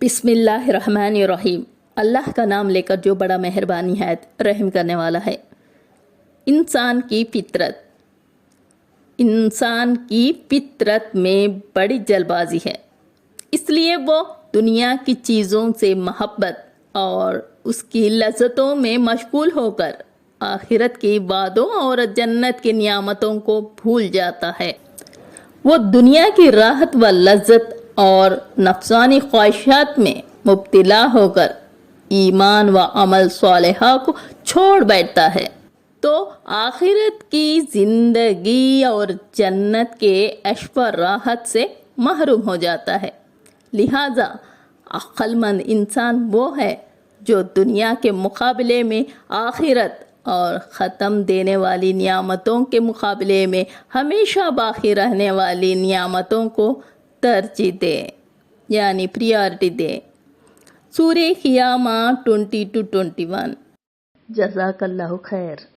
बिस्मिल्लाहिर्रहमानिर्रहीम। अल्लाह का नाम लेकर जो बड़ा मेहरबानी है, रहम करने वाला है। इंसान की फितरत में बड़ी जल्दबाजी है, इसलिए वो दुनिया की चीज़ों से मोहब्बत और उसकी लज्जतों में मशगूल होकर आखिरत के वादों और जन्नत की नियामतों को भूल जाता है। वो दुनिया की राहत व लज्जत और नफसानी ख्वाहिशात में मुब्तला होकर ईमान व अमल सालेहा को छोड़ बैठता है, तो आखिरत की ज़िंदगी और जन्नत के ऐश व राहत से महरूम हो जाता है। लिहाजा अक्लमंद इंसान वो है जो दुनिया के मुकाबले में आखिरत और ख़त्म देने वाली नियामतों के मुकाबले में हमेशा बाकी रहने वाली नियामतों को तरजीह दे, यानी प्रियॉरिटी दे। सूरह क़ियामा 20-21। जज़ाकल्लाहु खैर।